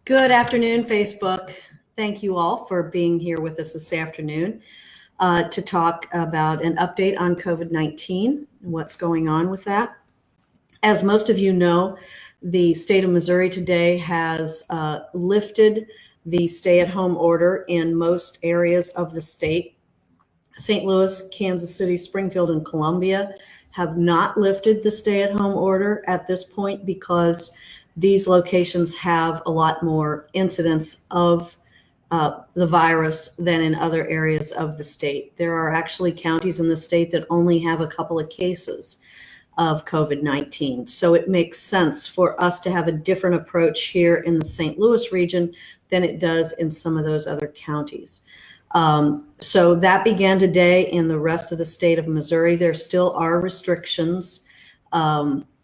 Good afternoon, Facebook. Thank you all for being here with us this afternoon to talk about an update on COVID-19 and what's going on with that. As most of you know, the state of Missouri today has lifted the stay-at-home order in most areas of the state. St. Louis, Kansas City, Springfield, and Columbia have not lifted the stay-at-home order at this point because these locations have a lot more incidence of the virus than in other areas of the state. There are actually counties in the state that only have a couple of cases of COVID-19. So it makes sense for us to have a different approach here in the St. Louis region than it does in some of those other counties. So that began today in the rest of the state of Missouri. There still are restrictions,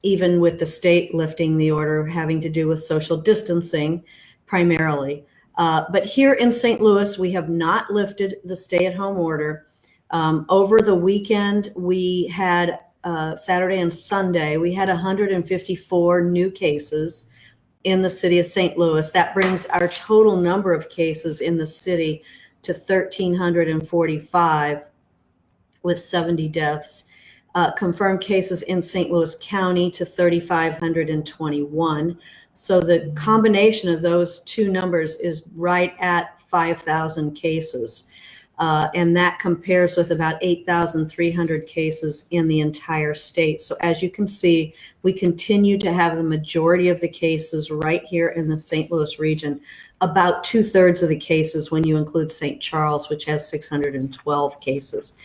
even with the state lifting the order having to do with social distancing primarily. But here in St. Louis, we have not lifted the stay-at-home order. Over the weekend, we had Saturday and Sunday, we had 154 new cases in the city of St. Louis. That brings our total number of cases in the city to 1,345 with 70 deaths. Confirmed cases in St. Louis County to 3,521. So the combination of those two numbers is right at 5,000 cases. And that compares with about 8,300 cases in the entire state. So as you can see, we continue to have the majority of the cases right here in the St. Louis region, about 2/3 of the cases when you include St. Charles, which has 612 cases.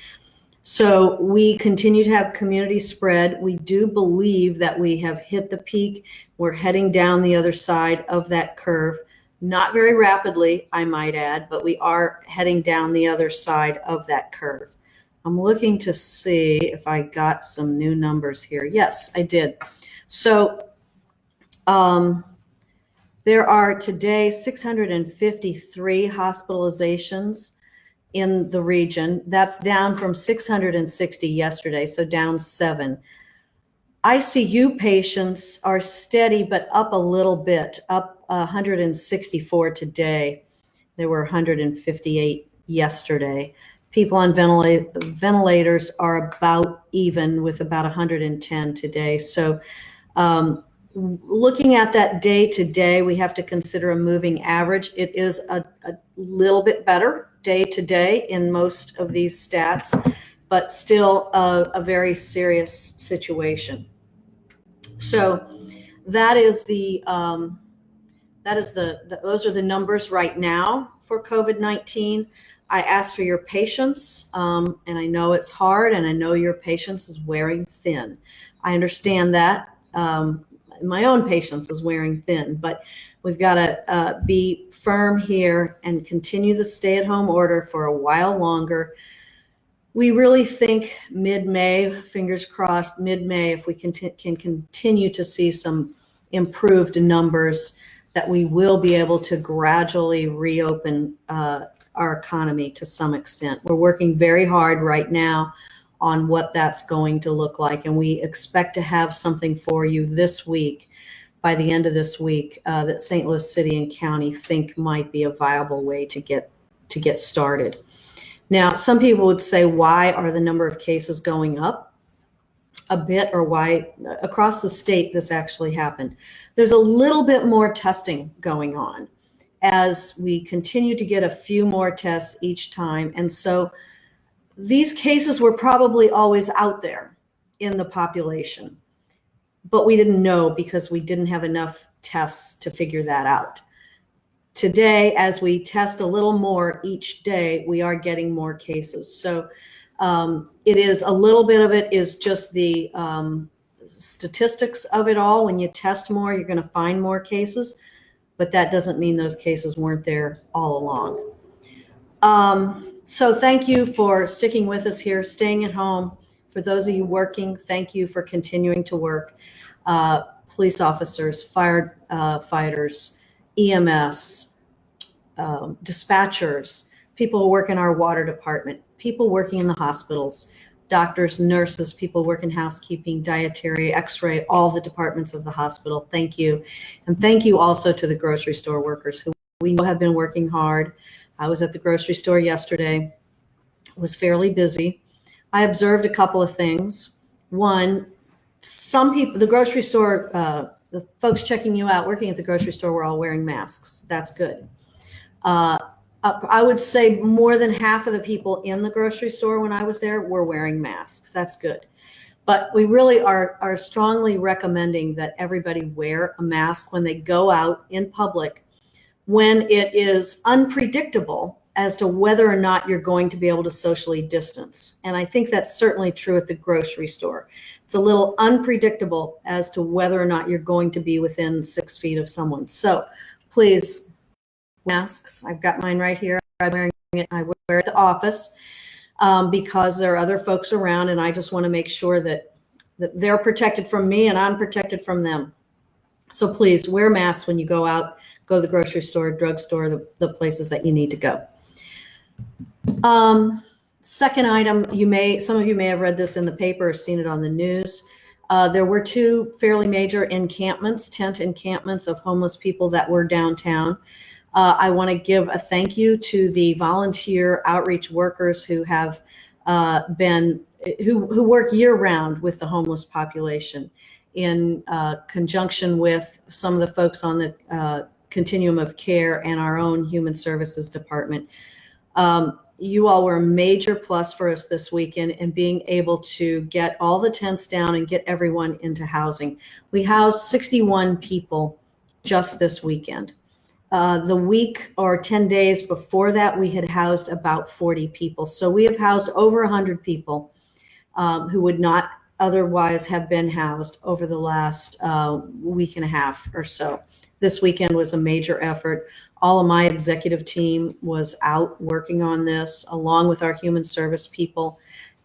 So we continue to have community spread. We do believe that we have hit the peak. We're heading down the other side of that curve. Not very rapidly, I might add, but we are heading down the other side of that curve. I'm looking to see if I got some new numbers here. Yes, I did. So there are today 653 hospitalizations in the region. That's down from 660 yesterday, so down 7. ICU patients are steady, but up a little bit, up 164 today. There were 158 yesterday. People on ventilators are about even with about 110 today. So looking at that day to day, we have to consider a moving average. It is a little bit better day to day in most of these stats, but still a very serious situation. So that is those are the numbers right now for COVID-19. I ask for your patience, and I know it's hard, and I know your patience is wearing thin. I understand that. My own patience is wearing thin, but we've got to be firm here and continue the stay-at-home order for a while longer. We really think mid-May, fingers crossed, mid-May, if we can continue to see some improved numbers, that we will be able to gradually reopen our economy to some extent. We're working very hard right now on what that's going to look like, and we expect to have something for you this week, by the end of this week, that St. Louis City and County think might be a viable way to get started. Now, some people would say, why are the number of cases going up a bit, or why across the state this actually happened? There's a little bit more testing going on as we continue to get a few more tests each time. And so these cases were probably always out there in the population, but we didn't know because we didn't have enough tests to figure that out. Today, as we test a little more each day, we are getting more cases. So it is a little bit of it is just the statistics of it all. When you test more, you're going to find more cases, but that doesn't mean those cases weren't there all along. So thank you for sticking with us here, staying at home. For those of you working, thank you for continuing to work. Police officers, firefighters, EMS, dispatchers, people who work in our water department, people working in the hospitals. doctors, nurses, people working housekeeping, dietary, x-ray, all the departments of the hospital. Thank you. And thank you also to the grocery store workers who we know have been working hard. I was at the grocery store yesterday. It was fairly busy. I observed a couple of things. One, some people, the grocery store, the folks checking you out, working at the grocery store, were all wearing masks. That's good. I would say more than half of the people in the grocery store when I was there were wearing masks. That's good. But we really are strongly recommending that everybody wear a mask when they go out in public, when it is unpredictable as to whether or not you're going to be able to socially distance. And I think that's certainly true at the grocery store. It's a little unpredictable as to whether or not you're going to be within 6 feet of someone. So please, masks. I've got mine right here. I'm wearing it. I wear it at the office because there are other folks around, and I just want to make sure that they're protected from me and I'm protected from them. So please wear masks when you go out, go to the grocery store, drugstore, the places that you need to go. Second item, some of you may have read this in the paper or seen it on the news. There were 2 fairly major encampments, tent encampments of homeless people that were downtown. I want to give a thank you to the volunteer outreach workers who have who work year round with the homeless population in conjunction with some of the folks on the continuum of care and our own human services department. You all were a major plus for us this weekend in being able to get all the tents down and get everyone into housing. We housed 61 people just this weekend. The week or 10 days before that, we had housed about 40 people. So we have housed over 100 people who would not otherwise have been housed over the last week and a half or so. This weekend was a major effort. All of my executive team was out working on this, along with our human service people.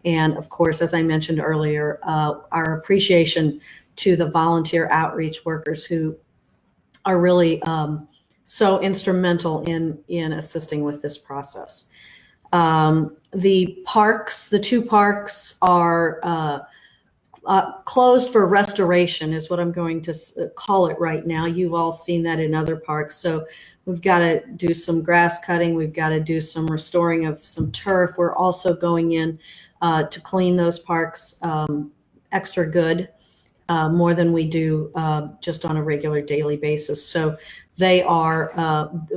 And of course, as I mentioned earlier, our appreciation to the volunteer outreach workers who are really so instrumental in assisting with this process. The parks, the 2 parks are closed for restoration is what I'm going to call it right now. You've all seen that in other parks. So we've got to do some grass cutting. We've got to do some restoring of some turf. We're also going in to clean those parks extra good, more than we do just on a regular daily basis. So they are,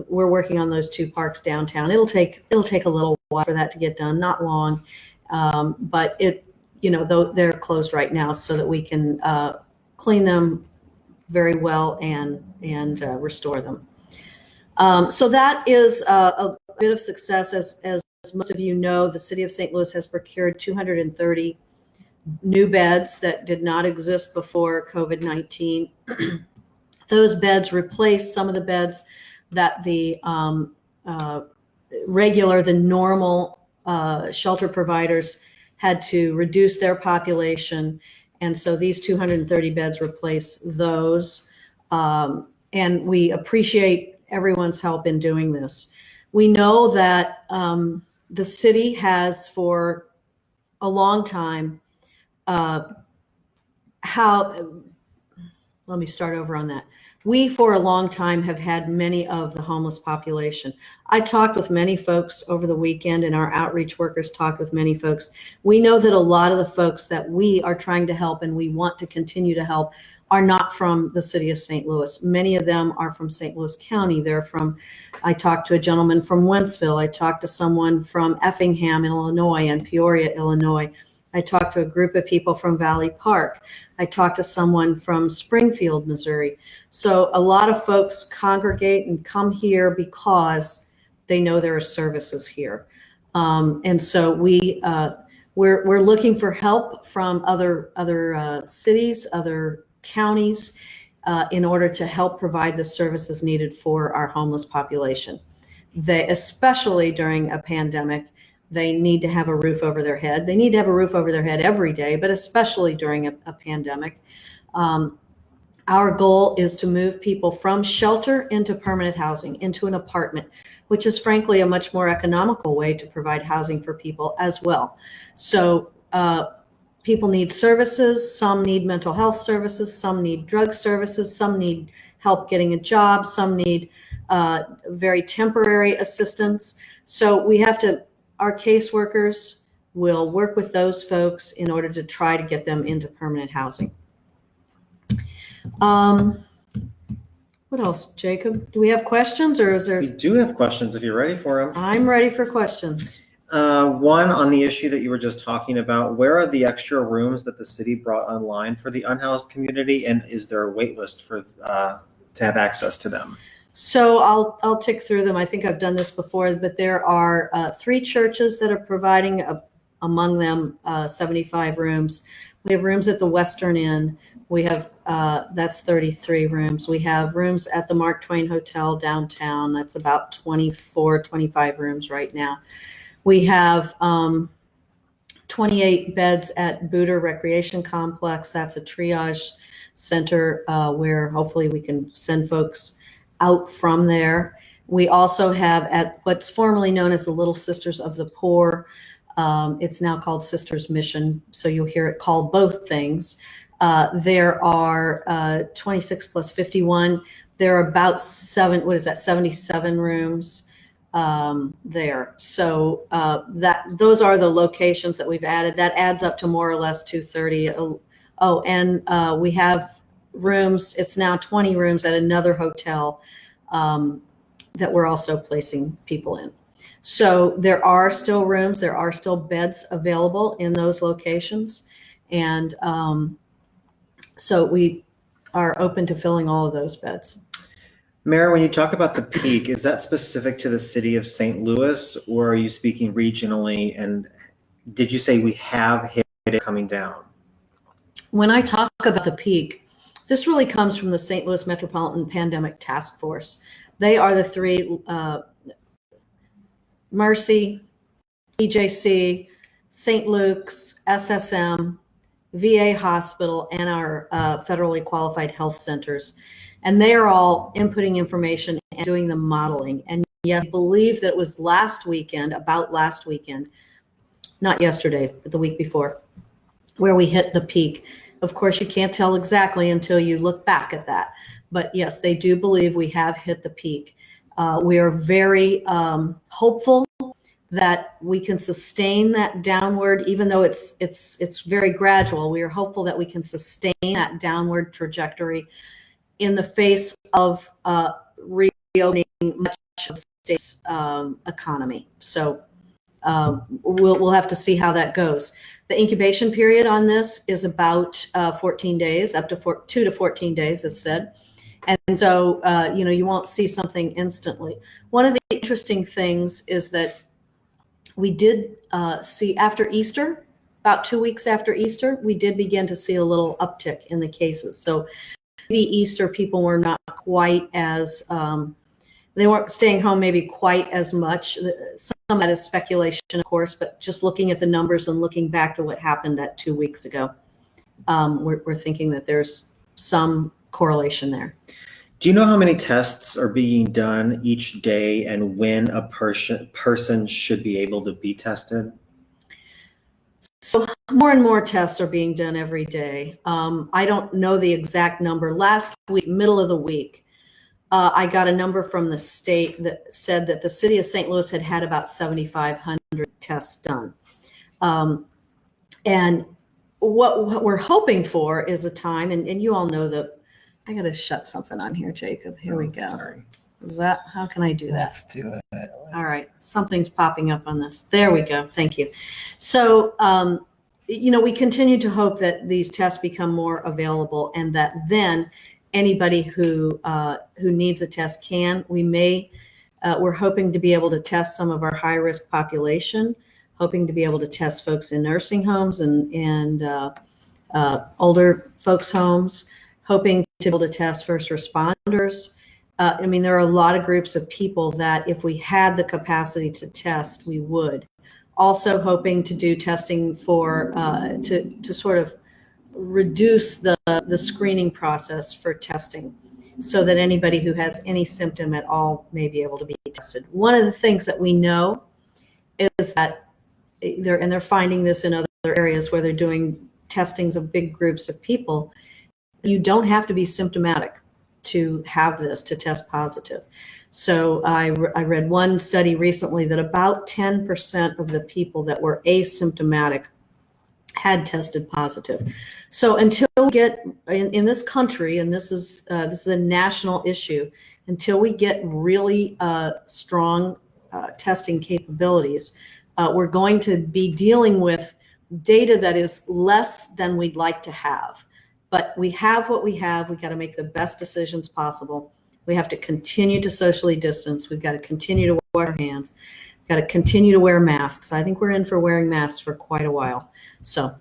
we're working on those 2 parks downtown. It'll take a little while for that to get done, not long, but though they're closed right now so that we can clean them very well and restore them. So that is a bit of success. As most of you know, the city of St. Louis has procured 230 new beds that did not exist before COVID-19. Those beds replace some of the beds that the normal shelter providers had to reduce their population. And so these 230 beds replace those. And we appreciate everyone's help in doing this. We know that the city has for a long time, let me start over on that. We, for a long time, have had many of the homeless population. I talked with many folks over the weekend, and our outreach workers talked with many folks. We know that a lot of the folks that we are trying to help and we want to continue to help are not from the city of St. Louis. Many of them are from St. Louis County. I talked to a gentleman from Wentzville. I talked to someone from Effingham, Illinois, and Peoria, Illinois. I talked to a group of people from Valley Park. I talked to someone from Springfield, Missouri. So a lot of folks congregate and come here because they know there are services here. And so we're looking for help from other cities, other counties, in order to help provide the services needed for our homeless population. Especially during a pandemic, they need to have a roof over their head. They need to have a roof over their head every day, but especially during a pandemic. Our goal is to move people from shelter into permanent housing, into an apartment, which is frankly a much more economical way to provide housing for people as well. So people need services. Some need mental health services. Some need drug services. Some need help getting a job. Some need very temporary assistance. So we have to, our caseworkers will work with those folks in order to try to get them into permanent housing. What else, Jacob? Do we have questions, or is there? We do have questions if you're ready for them. I'm ready for questions. One on the issue that you were just talking about. Where are the extra rooms that the city brought online for the unhoused community, and is there a wait list for to have access to them? So I'll tick through them. I think I've done this before, but there are 3 churches that are providing among them 75 rooms. We have rooms at the Western Inn. We have that's 33 rooms. We have rooms at the Mark Twain Hotel downtown. That's about 24, 25 rooms right now. We have 28 beds at Booter Recreation Complex. That's a triage center where hopefully we can send folks out from there. We also have at what's formerly known as the Little Sisters of the Poor. It's now called Sisters Mission, so you'll hear it called both things. There are 26 plus 51. There are about 77 rooms there. So those are the locations that we've added. That adds up to more or less 230. And we have rooms. It's now 20 rooms at another hotel that we're also placing people in. So there are still rooms, there are still beds available in those locations. And so we are open to filling all of those beds. Mayor, when you talk about the peak, is that specific to the city of St. Louis, or are you speaking regionally? And did you say we have hit it coming down? When I talk about the peak, this really comes from the St. Louis Metropolitan Pandemic Task Force. They are the 3, Mercy, EJC, St. Luke's, SSM, VA Hospital, and our federally qualified health centers. And they are all inputting information and doing the modeling. And yes, I believe that it was about last weekend, not yesterday, but the week before, where we hit the peak. Of course, you can't tell exactly until you look back at that. But yes, they do believe we have hit the peak. We are very hopeful that we can sustain that downward, even though it's very gradual. We are hopeful that we can sustain that downward trajectory in the face of reopening much of the state's economy. So we'll have to see how that goes. The incubation period on this is about 14 days, up to 2 to 14 days, it's said. And so, you won't see something instantly. One of the interesting things is that we did see after Easter, about 2 weeks after Easter, we did begin to see a little uptick in the cases. So maybe Easter people were not quite as, they weren't staying home maybe quite as much. Some of that is speculation, of course, but just looking at the numbers and looking back to what happened that 2 weeks ago, we're thinking that there's some correlation there. Do you know how many tests are being done each day and when a person should be able to be tested? So more and more tests are being done every day. I don't know the exact number. Last week, middle of the week, I got a number from the state that said that the city of St. Louis had about 7,500 tests done. And what we're hoping for is a time, and you all know that, I got to shut something on here, Jacob. Here we go. Sorry. How can I do that? Let's do it. All right. Something's popping up on this. There we go. Thank you. So, we continue to hope that these tests become more available and that then anybody who needs a test can. We're hoping to be able to test some of our high risk population, hoping to be able to test folks in nursing homes and older folks' homes, hoping to be able to test first responders. There are a lot of groups of people that if we had the capacity to test, we would. Also hoping to do testing for, to sort of reduce the screening process for testing so that anybody who has any symptom at all may be able to be tested. One of the things that we know is that they're finding this in other areas where they're doing testings of big groups of people, you don't have to be symptomatic to have this, to test positive. So I read one study recently that about 10% of the people that were asymptomatic had tested positive. So until we get in this country, and this is a national issue, until we get really strong testing capabilities, we're going to be dealing with data that is less than we'd like to have. But we have what we have. We got to make the best decisions possible. We have to continue to socially distance. We've got to continue to wash our hands. We've got to continue to wear masks. I think we're in for wearing masks for quite a while. So,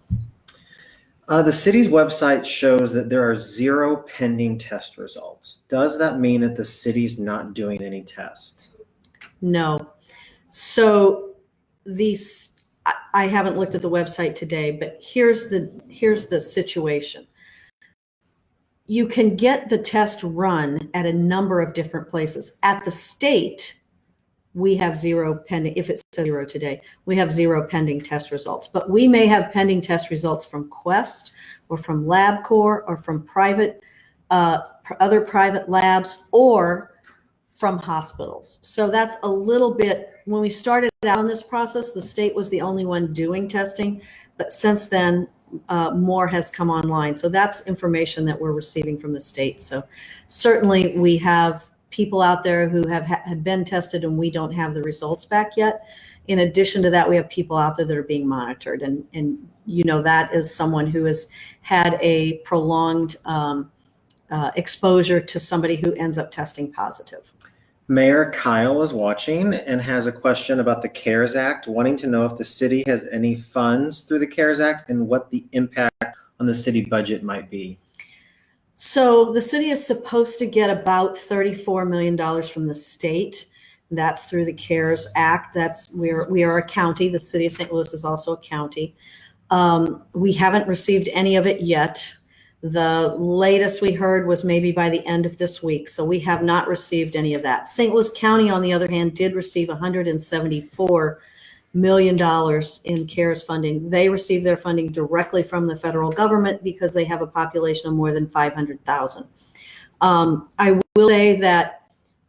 the city's website shows that there are 0 pending test results. Does that mean that the city's not doing any tests? no. So I haven't looked at the website today, but here's the situation. You can get the test run at a number of different places. At the state, we have 0 pending. If it says 0 today, we have 0 pending test results. But we may have pending test results from Quest or from LabCorp or from other private labs or from hospitals. So that's a little bit, when we started out on this process, the state was the only one doing testing. But since then, more has come online. So that's information that we're receiving from the state. So certainly we have people out there who have been tested and we don't have the results back yet. In addition to that, we have people out there that are being monitored. And that is someone who has had a prolonged exposure to somebody who ends up testing positive. Mayor Kyle is watching and has a question about the CARES Act, wanting to know if the city has any funds through the CARES Act and what the impact on the city budget might be. So the city is supposed to get about $34 million from the state. That's through the CARES Act. We are a county. The city of St. Louis is also a county. We haven't received any of it yet. The latest we heard was maybe by the end of this week. So we have not received any of that. St. Louis County, on the other hand, did receive $174 million in CARES funding. They received their funding directly from the federal government because they have a population of more than 500,000. I will say that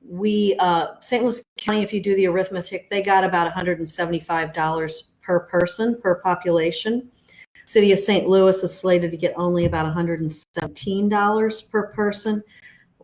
St. Louis County, if you do the arithmetic, they got about $175 per person, per population. City of St. Louis is slated to get only about $117 per person.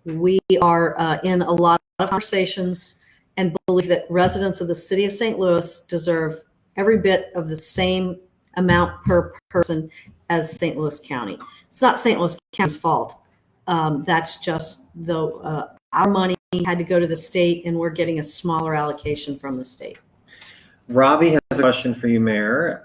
We are in a lot of conversations and believe that residents of the city of St. Louis deserve every bit of the same amount per person as St. Louis County. It's not St. Louis County's fault. That's just our money had to go to the state and we're getting a smaller allocation from the state. Robbie has a question for you, Mayor.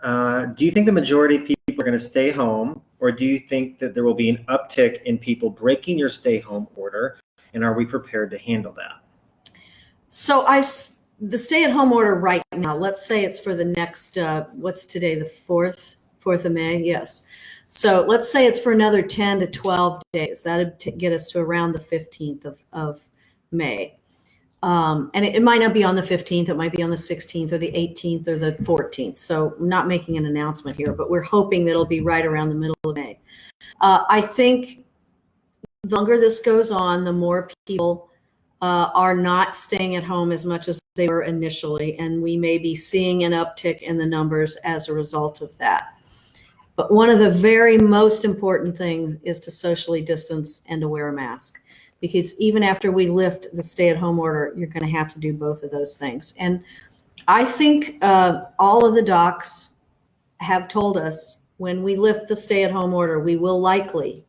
Do you think the majority of people are going to stay home, or do you think that there will be an uptick in people breaking your stay-home order, and are we prepared to handle that? So the stay-at-home order right now, let's say it's for the next, what's today, the 4th of May? Yes. So let's say it's for another 10 to 12 days. That would get us to around the 15th of May. And it might not be on the 15th, it might be on the 16th or the 18th or the 14th. So I'm not making an announcement here, but we're hoping that it'll be right around the middle of May. I think the longer this goes on, the more people are not staying at home as much as they were initially, and we may be seeing an uptick in the numbers as a result of that. But one of the very most important things is to socially distance and to wear a mask. Because even after we lift the stay-at-home order, you're going to have to do both of those things. And I think all of the docs have told us when we lift the stay-at-home order, we will likely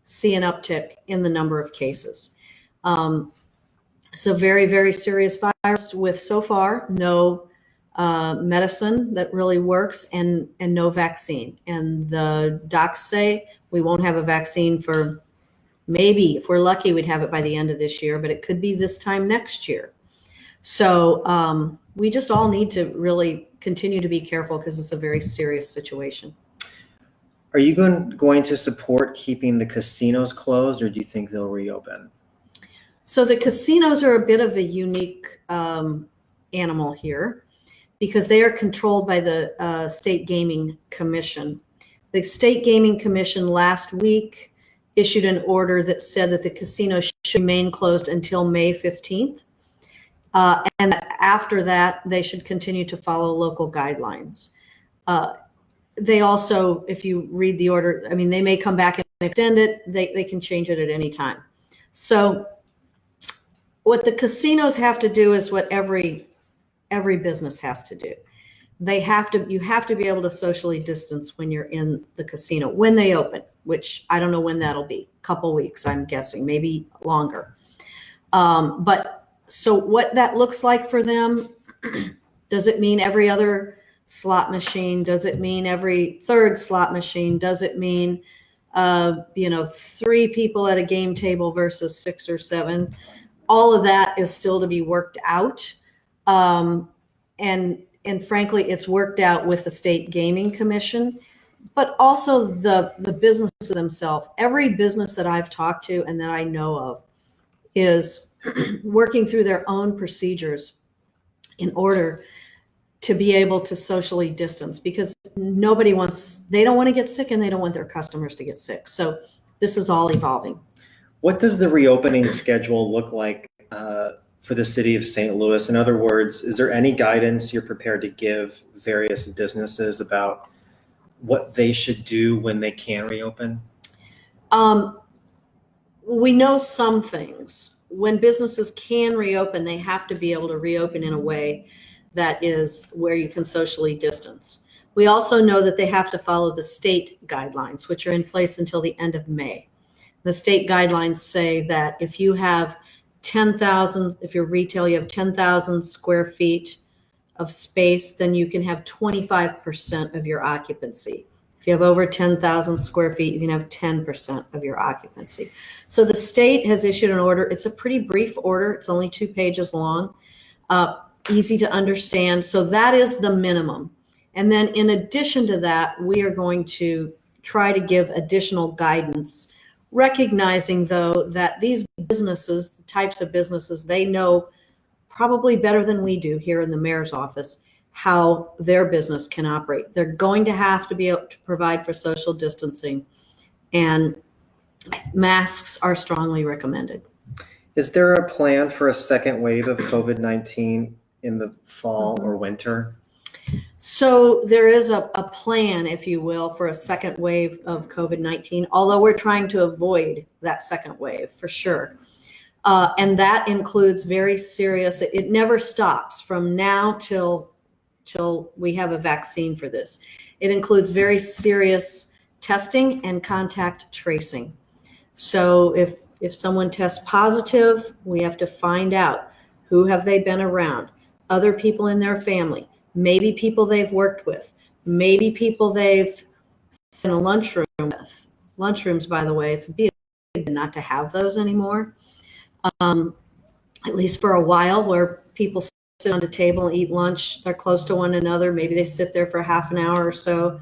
see an uptick in the number of cases. It's a very, very serious virus with so far no medicine that really works and no vaccine. And the docs say we won't have a vaccine for maybe, if we're lucky, we'd have it by the end of this year, but it could be this time next year. So we just all need to really continue to be careful because it's a very serious situation. Are you going to support keeping the casinos closed, or do you think they'll reopen? So the casinos are a bit of a unique animal here because they are controlled by the State Gaming Commission. The State Gaming Commission last week issued an order that said that the casino should remain closed until May 15th. And after that, they should continue to follow local guidelines. They also, if you read the order, I mean, they may come back and extend it. They can change it at any time. So what the casinos have to do is what every business has to do. You have to be able to socially distance when you're in the casino, when they open, which I don't know when that'll be, a couple weeks, I'm guessing, maybe longer. But so what that looks like for them, does it mean every other slot machine? Does it mean every third slot machine? Does it mean, 3 people at a game table versus 6 or 7? All of that is still to be worked out. And frankly, it's worked out with the State Gaming Commission, but also the businesses themselves. Every business that I've talked to and that I know of is working through their own procedures in order to be able to socially distance, because they don't want to get sick and they don't want their customers to get sick. So this is all evolving. What does the reopening schedule look like for the city of St. Louis? In other words, is there any guidance you're prepared to give various businesses about what they should do when they can reopen? We know some things. When businesses can reopen, they have to be able to reopen in a way that is where you can socially distance. We also know that they have to follow the state guidelines, which are in place until the end of May. The state guidelines say that if you have 10,000, if you're retail, you have 10,000 square feet of space, then you can have 25% of your occupancy. If you have over 10,000 square feet, you can have 10% of your occupancy. So the state has issued an order. It's a pretty brief order. It's only 2 pages long, easy to understand. So that is the minimum. And then in addition to that, we are going to try to give additional guidance, recognizing though that these businesses, the types of businesses, they know probably better than we do here in the mayor's office how their business can operate. They're going to have to be able to provide for social distancing, and masks are strongly recommended. Is there a plan for a second wave of COVID-19 in the fall or winter? So there is a plan, if you will, for a second wave of COVID-19, although we're trying to avoid that second wave for sure. And that includes very serious, it never stops from now till we have a vaccine for this. It includes very serious testing and contact tracing. So if someone tests positive, we have to find out who have they been around, other people in their family, maybe people they've worked with, maybe people they've sat in a lunchroom with. Lunchrooms, by the way, it's a big not to have those anymore, at least for a while, where people sit on the table and eat lunch. They're close to one another. Maybe they sit there for half an hour or so.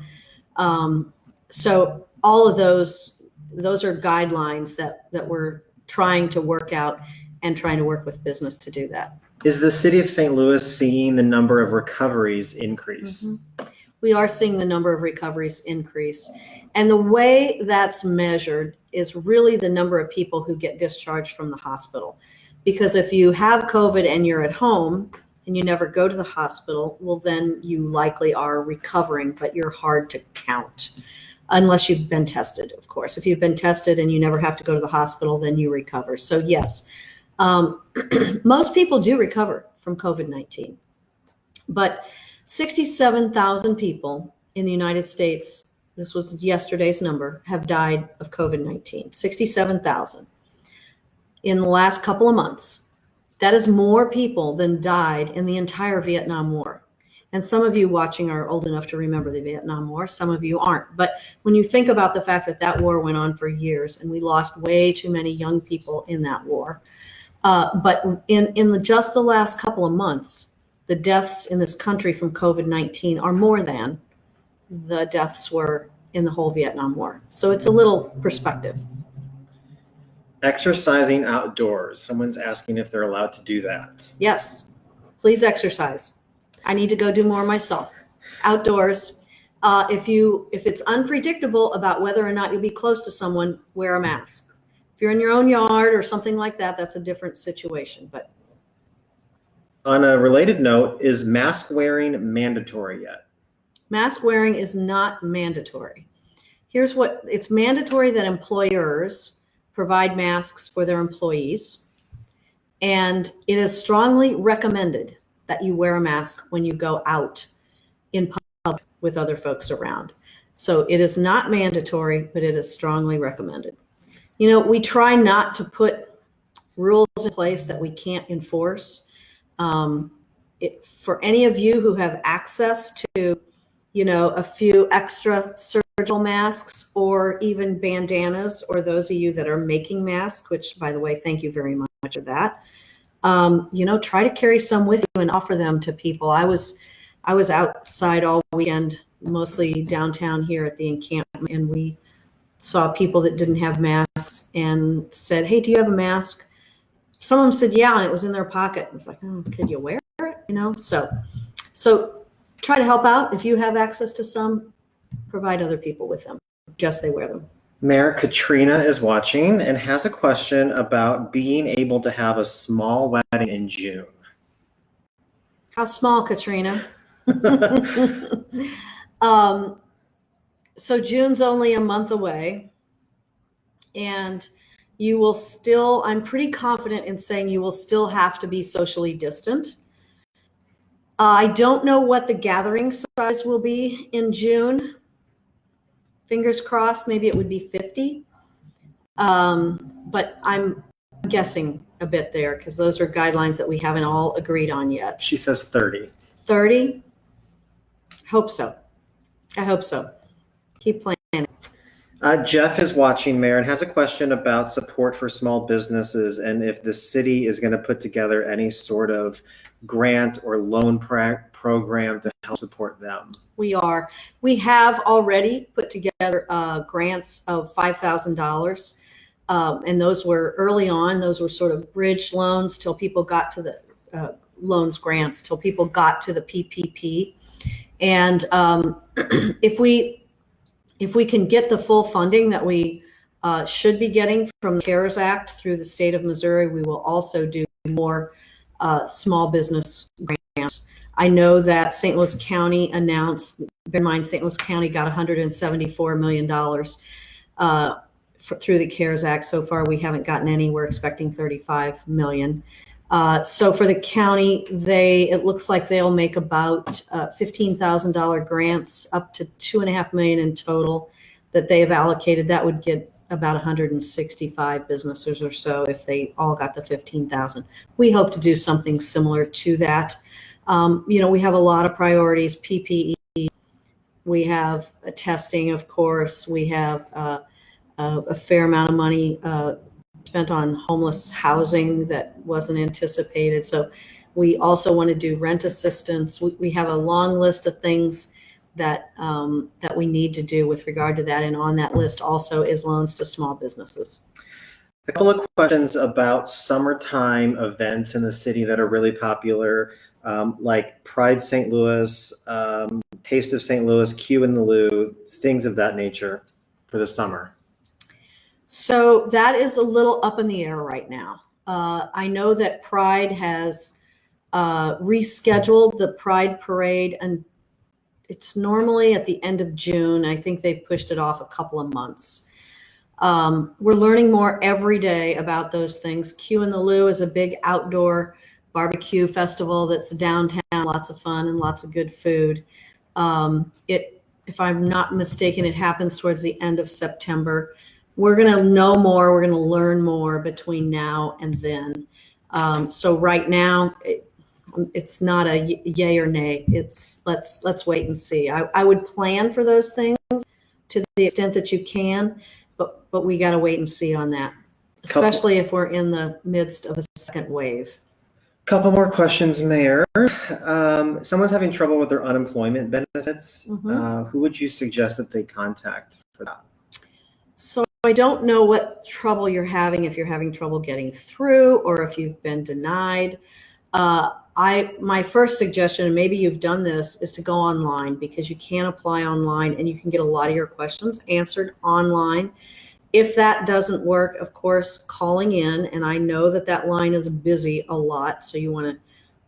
So all of those are guidelines that we're trying to work out and trying to work with business to do that. Is the city of St. Louis seeing the number of recoveries increase? Mm-hmm. We are seeing the number of recoveries increase. And the way that's measured is really the number of people who get discharged from the hospital. Because if you have COVID and you're at home and you never go to the hospital, well, then you likely are recovering, but you're hard to count. Unless you've been tested, of course. If you've been tested and you never have to go to the hospital, then you recover. So yes, most people do recover from COVID-19, but 67,000 people in the United States, this was yesterday's number, have died of COVID-19, 67,000 in the last couple of months. That is more people than died in the entire Vietnam War. And some of you watching are old enough to remember the Vietnam War. Some of you aren't. But when you think about the fact that that war went on for years and we lost way too many young people in that war. But in just the last couple of months, the deaths in this country from COVID-19 are more than the deaths were in the whole Vietnam War. So it's a little perspective. Exercising outdoors. Someone's asking if they're allowed to do that. Yes, please exercise. I need to go do more myself outdoors. If it's unpredictable about whether or not you'll be close to someone, wear a mask. If you're in your own yard or something like that, that's a different situation. But On a related note, is mask wearing mandatory yet? mask wearing is not mandatory. It's mandatory that employers provide masks for their employees. And it is strongly recommended that you wear a mask when you go out in public with other folks around. So it is not mandatory, but it is strongly recommended. We try not to put rules in place that we can't enforce. For any of you who have access to, a few extra surgical masks or even bandanas, or those of you that are making masks, which, by the way, thank you very much for that. Try to carry some with you and offer them to people. I was outside all weekend, mostly downtown here at the encampment, and we saw people that didn't have masks and said, "Hey, do you have a mask?" Some of them said, "Yeah," and it was in their pocket. It's like, "Oh, could you wear it?" So try to help out. If you have access to some, provide other people with them. Just they wear them. Mayor Katrina is watching and has a question about being able to have a small wedding in June. How small, Katrina? So June's only a month away, and you will still, I'm pretty confident in saying you will still have to be socially distant. I don't know what the gathering size will be in June. Fingers crossed, maybe it would be 50. But I'm guessing a bit there because those are guidelines that we haven't all agreed on yet. She says 30. 30? Hope so. I hope so. Keep planning. Jeff is watching, Mayor, and has a question about support for small businesses and if the city is going to put together any sort of grant or loan program to help support them. We have already put together grants of $5,000. And those were early on, those were sort of bridge loans till people got to the grants till people got to the PPP. And if we can get the full funding that we should be getting from the CARES Act through the state of Missouri, we will also do more small business grants. I know that St. Louis County announced, bear in mind, St. Louis County got $174 million through the CARES Act. So far, we haven't gotten any. We're expecting $35 million. So for the county, it looks like they'll make about $15,000 grants, up to $2.5 million in total that they have allocated. That would get about 165 businesses or so if they all got the 15,000. We hope to do something similar to that. We have a lot of priorities: PPE. We have testing, of course. We have a fair amount of money spent on homeless housing that wasn't anticipated. So we also want to do rent assistance. We have a long list of things that we need to do with regard to that. And on that list also is loans to small businesses. A couple of questions about summertime events in the city that are really popular, like Pride St. Louis, Taste of St. Louis, Q in the Lou, things of that nature for the summer. So that is a little up in the air right now. I know that Pride has rescheduled the Pride Parade, and it's normally at the end of June. I think they've pushed it off a couple of months. We're learning more every day about those things. Q in the Lou is a big outdoor barbecue festival that's downtown, lots of fun and lots of good food. If I'm not mistaken, it happens towards the end of September. We're going to know more. We're going to learn more between now and then. So right now, it's not a yay or nay. It's let's wait and see. I would plan for those things to the extent that you can, but we got to wait and see on that, especially if we're in the midst of a second wave. Couple more questions, Mayor. Someone's having trouble with their unemployment benefits. Mm-hmm. Who would you suggest that they contact for that? So I don't know what trouble you're having, if you're having trouble getting through or if you've been denied. My first suggestion, and maybe you've done this, is to go online, because you can apply online and you can get a lot of your questions answered online. If that doesn't work, of course, calling in, and I know that that line is busy a lot, so you want to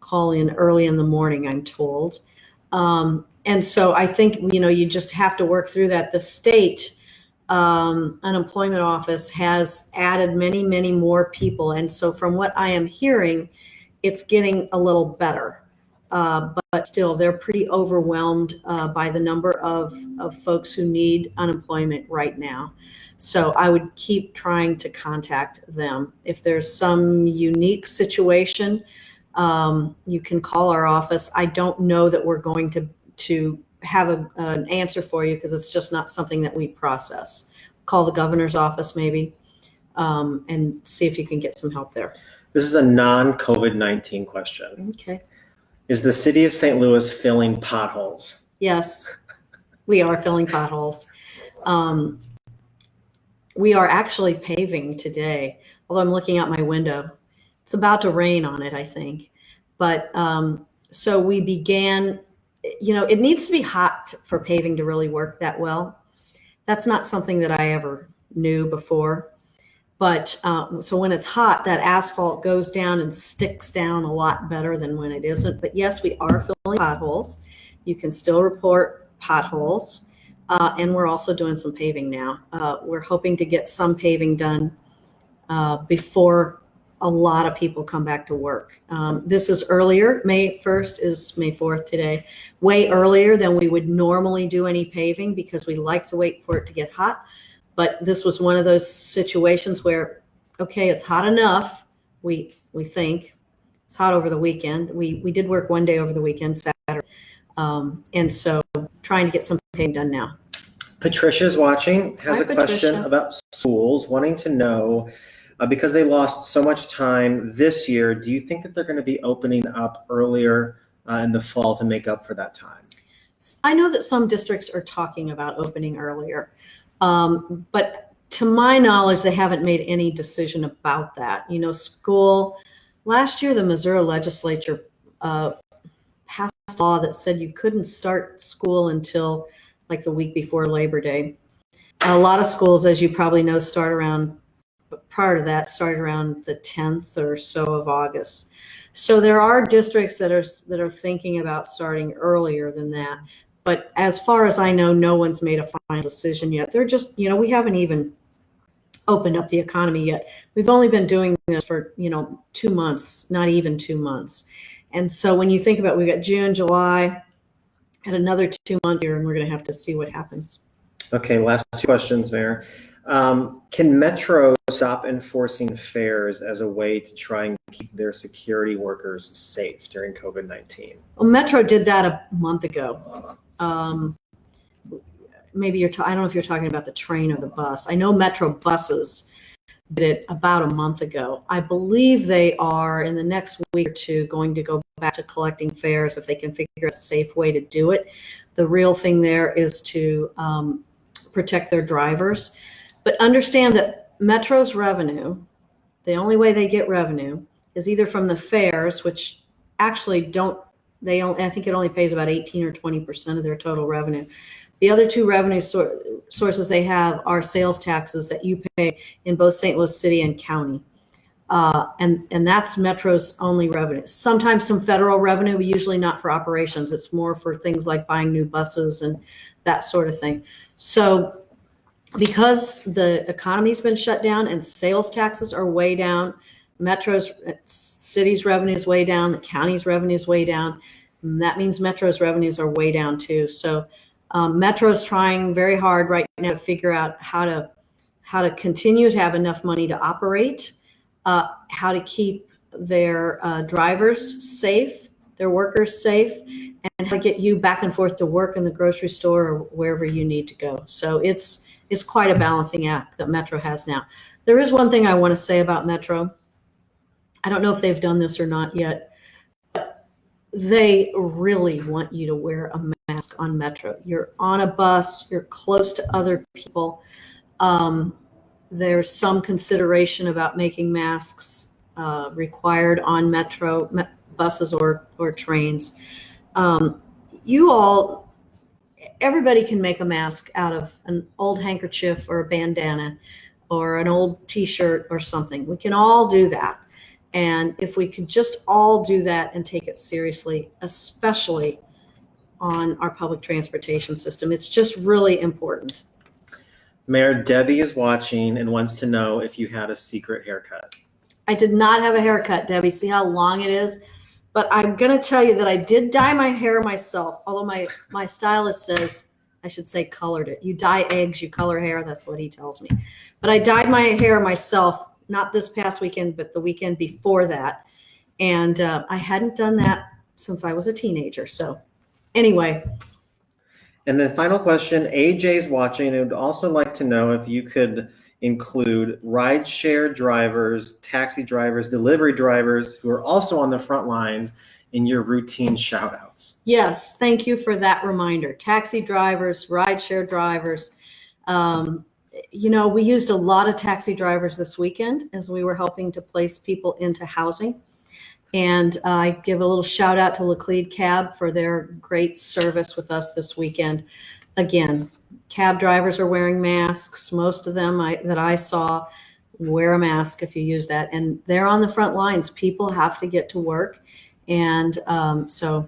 call in early in the morning, I'm told. And so I think, you just have to work through that. The state unemployment office has added many, many more people. And so from what I am hearing, it's getting a little better. But still, they're pretty overwhelmed by the number of folks who need unemployment right now. So I would keep trying to contact them. If there's some unique situation, you can call our office. I don't know that we're going to have an answer for you, because it's just not something that we process. Call the governor's office maybe, and see if you can get some help there. This is a non-COVID-19 question. Okay. Is the city of St. Louis filling potholes? Yes, we are filling potholes. We are actually paving today, although I'm looking out my window. It's about to rain on it, I think. But so we began, it needs to be hot for paving to really work that well. That's not something that I ever knew before. But so when it's hot, that asphalt goes down and sticks down a lot better than when it isn't. But yes, we are filling potholes. You can still report potholes. And we're also doing some paving now. We're hoping to get some paving done before a lot of people come back to work. This is earlier. May 1st is May 4th today. Way earlier than we would normally do any paving, because we like to wait for it to get hot. But this was one of those situations where, okay, it's hot enough. We think it's hot over the weekend. We did work one day over the weekend, Saturday. And so trying to get some paving done now. Patricia's watching, has Hi, a question Patricia. about schools, wanting to know, because they lost so much time this year, do you think that they're going to be opening up earlier in the fall to make up for that time? I know that some districts are talking about opening earlier, but to my knowledge, they haven't made any decision about that. Last year, the Missouri legislature passed a law that said you couldn't start school until like the week before Labor Day. A lot of schools, as you probably know, started around the 10th or so of August. So there are districts that are thinking about starting earlier than that. But as far as I know, no one's made a final decision yet. They're just, we haven't even opened up the economy yet. We've only been doing this for, 2 months, not even 2 months. And so when you think about, we've got June, July, and another 2 months here, and we're going to have to see what happens. Okay, last two questions, Mayor. Can Metro stop enforcing fares as a way to try and keep their security workers safe during COVID-19? Well, Metro did that a month ago. Maybe I don't know if you're talking about the train or the bus. I know Metro buses did it about a month ago. I believe they are, in the next week or two, going to go back to collecting fares if they can figure out a safe way to do it. The real thing there is to protect their drivers. But understand that Metro's revenue, the only way they get revenue is either from the fares, which actually I think it only pays about 18 or 20% of their total revenue. The other two revenue sources they have are sales taxes that you pay in both St. Louis City and county. And that's Metro's only revenue. Sometimes some federal revenue, but usually not for operations. It's more for things like buying new buses and that sort of thing. So because the economy's been shut down and sales taxes are way down, Metro's city's revenue is way down, the county's revenue is way down. And that means Metro's revenues are way down too. So Metro's trying very hard right now to figure out how to continue to have enough money to operate, how to keep their drivers safe, their workers safe, and how to get you back and forth to work in the grocery store or wherever you need to go. So it's quite a balancing act that Metro has now. There is one thing I want to say about Metro. I don't know if they've done this or not yet, but they really want you to wear a mask on Metro. You're on a bus, you're close to other people. There's some consideration about making masks required on Metro. buses or trains. You all, everybody can make a mask out of an old handkerchief or a bandana or an old t-shirt or something. We can all do that. And if we could just all do that and take it seriously, especially on our public transportation system, it's just really important. Mayor, Debbie is watching and wants to know if you had a secret haircut. I did not have a haircut, Debbie. See how long it is? But I'm going to tell you that I did dye my hair myself, although my stylist says I should say colored it. You dye eggs, you color hair. That's what he tells me. But I dyed my hair myself, not this past weekend, but the weekend before that. And I hadn't done that since I was a teenager. So anyway. And then final question, AJ's watching and would also like to know if you could include rideshare drivers, taxi drivers, delivery drivers who are also on the front lines in your routine shout outs. Yes, thank you for that reminder. Taxi drivers, rideshare drivers. We used a lot of taxi drivers this weekend as we were helping to place people into housing. And I give a little shout out to Laclede Cab for their great service with us this weekend. Again, cab drivers are wearing masks. Most of them that I saw wear a mask if you use that. And they're on the front lines. People have to get to work. And so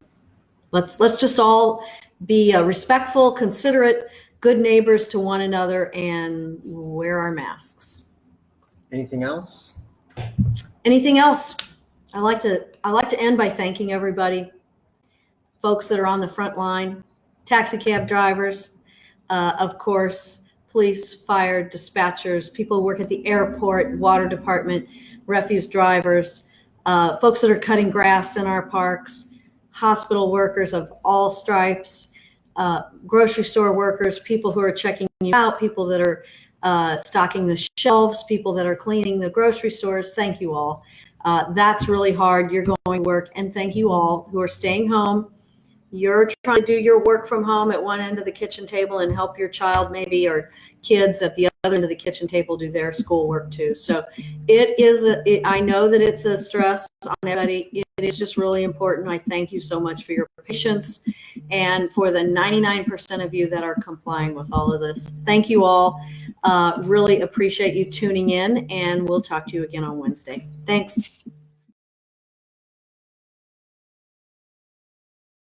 let's just all be respectful, considerate, good neighbors to one another and wear our masks. Anything else? Anything else? I like to end by thanking everybody, folks that are on the front line, taxi cab drivers, of course, police, fire, dispatchers, people who work at the airport, water department, refuse drivers, folks that are cutting grass in our parks, hospital workers of all stripes, grocery store workers, people who are checking you out, people that are stocking the shelves, people that are cleaning the grocery stores. Thank you all. That's really hard. You're going to work. And thank you all who are staying home. You're trying to do your work from home at one end of the kitchen table and help your child maybe, or kids at the other end of the kitchen table do their schoolwork too. So I know that it's a stress on everybody. It is just really important. I thank you so much for your patience and for the 99% of you that are complying with all of this. Thank you all. Really appreciate you tuning in, and we'll talk to you again on Wednesday. Thanks.